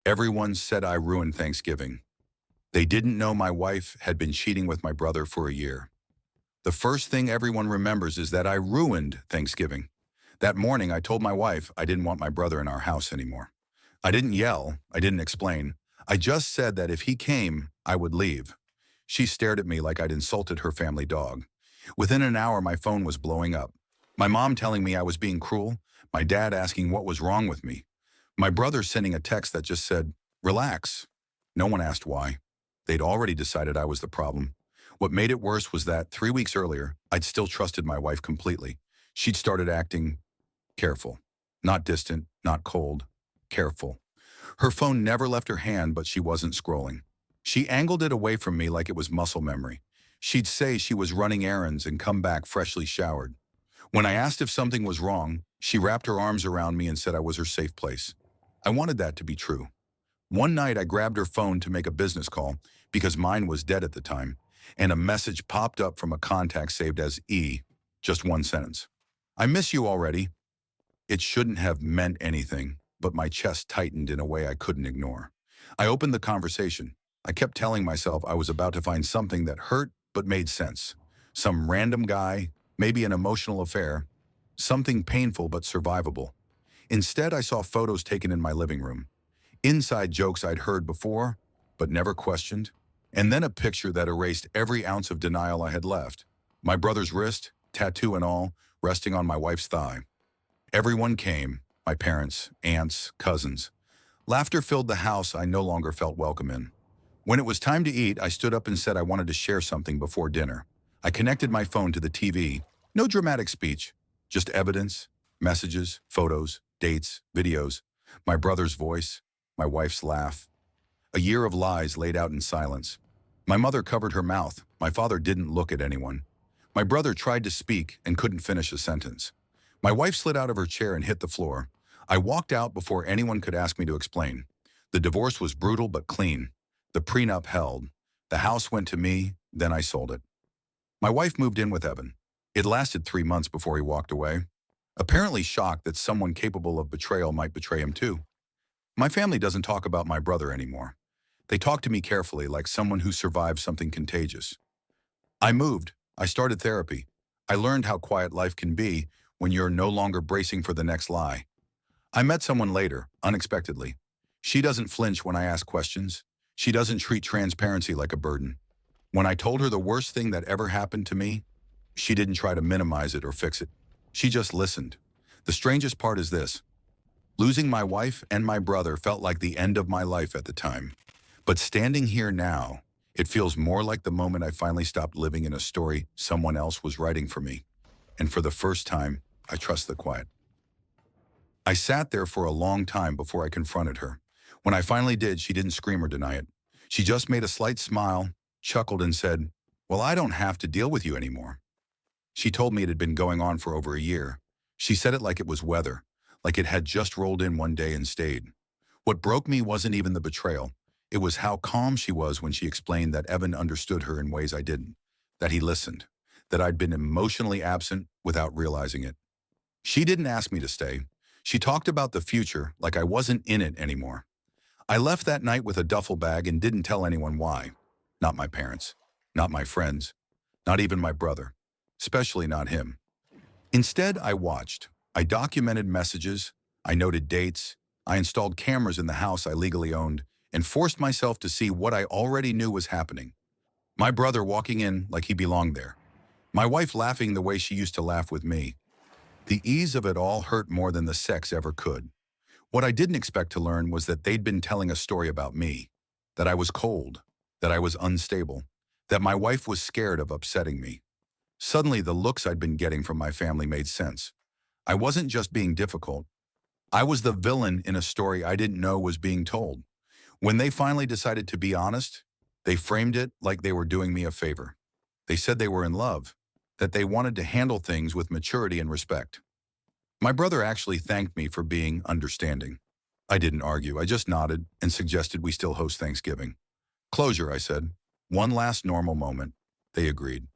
Everyone said I ruined Thanksgiving. They didn't know my wife had been cheating with my brother for a year. The first thing everyone remembers is that I ruined Thanksgiving. That morning, I told my wife I didn't want my brother in our house anymore. I didn't yell. I didn't explain. I just said that if he came, I would leave. She stared at me like I'd insulted her family dog. Within an hour, my phone was blowing up. My mom telling me I was being cruel, my dad asking what was wrong with me, my brother sending a text that just said, "Relax." No one asked why. They'd already decided I was the problem. What made it worse was that 3 weeks earlier, I'd still trusted my wife completely. She'd started acting careful. Not distant, not cold, careful. Her phone never left her hand, but she wasn't scrolling. She angled it away from me like it was muscle memory. She'd say she was running errands and come back freshly showered. When I asked if something was wrong, she wrapped her arms around me and said I was her safe place. I wanted that to be true. One night I grabbed her phone to make a business call because mine was dead at the time, and a message popped up from a contact saved as E, just one sentence. "I miss you already." It shouldn't have meant anything, but my chest tightened in a way I couldn't ignore. I opened the conversation. I kept telling myself I was about to find something that hurt but made sense. Some random guy, maybe an emotional affair, something painful but survivable. Instead, I saw photos taken in my living room. Inside jokes I'd heard before, but never questioned. And then a picture that erased every ounce of denial I had left. My brother's wrist, tattoo and all, resting on my wife's thigh. Everyone came, my parents, aunts, cousins. Laughter filled the house I no longer felt welcome in. When it was time to eat, I stood up and said I wanted to share something before dinner. I connected my phone to the TV. No dramatic speech, just evidence, messages, photos, dates, videos, my brother's voice, my wife's laugh. A year of lies laid out in silence. My mother covered her mouth. My father didn't look at anyone. My brother tried to speak and couldn't finish a sentence. My wife slid out of her chair and hit the floor. I walked out before anyone could ask me to explain. The divorce was brutal but clean. The prenup held. The house went to me, then I sold it. My wife moved in with Evan. It lasted 3 months before he walked away, apparently shocked that someone capable of betrayal might betray him too. My family doesn't talk about my brother anymore. They talk to me carefully, like someone who survived something contagious. I moved. I started therapy. I learned how quiet life can be when you're no longer bracing for the next lie. I met someone later, unexpectedly. She doesn't flinch when I ask questions. She doesn't treat transparency like a burden. When I told her the worst thing that ever happened to me, she didn't try to minimize it or fix it. She just listened. The strangest part is this. Losing my wife and my brother felt like the end of my life at the time. But standing here now, it feels more like the moment I finally stopped living in a story someone else was writing for me. And for the first time, I trust the quiet. I sat there for a long time before I confronted her. When I finally did, she didn't scream or deny it. She just made a slight smile, chuckled, and said, "Well, I don't have to deal with you anymore." She told me it had been going on for over a year. She said it like it was weather, like it had just rolled in one day and stayed. What broke me wasn't even the betrayal. It was how calm she was when she explained that Evan understood her in ways I didn't, that he listened, that I'd been emotionally absent without realizing it. She didn't ask me to stay. She talked about the future like I wasn't in it anymore. I left that night with a duffel bag and didn't tell anyone why. Not my parents, not my friends, not even my brother, especially not him. Instead, I watched. I documented messages, I noted dates, I installed cameras in the house I legally owned, and forced myself to see what I already knew was happening. My brother walking in like he belonged there. My wife laughing the way she used to laugh with me. The ease of it all hurt more than the sex ever could. What I didn't expect to learn was that they'd been telling a story about me, that I was cold, that I was unstable, that my wife was scared of upsetting me. Suddenly, the looks I'd been getting from my family made sense. I wasn't just being difficult. I was the villain in a story I didn't know was being told. When they finally decided to be honest, they framed it like they were doing me a favor. They said they were in love, that they wanted to handle things with maturity and respect. My brother actually thanked me for being understanding. I didn't argue, I just nodded and suggested we still host Thanksgiving. "Closure," I said. "One last normal moment." They agreed.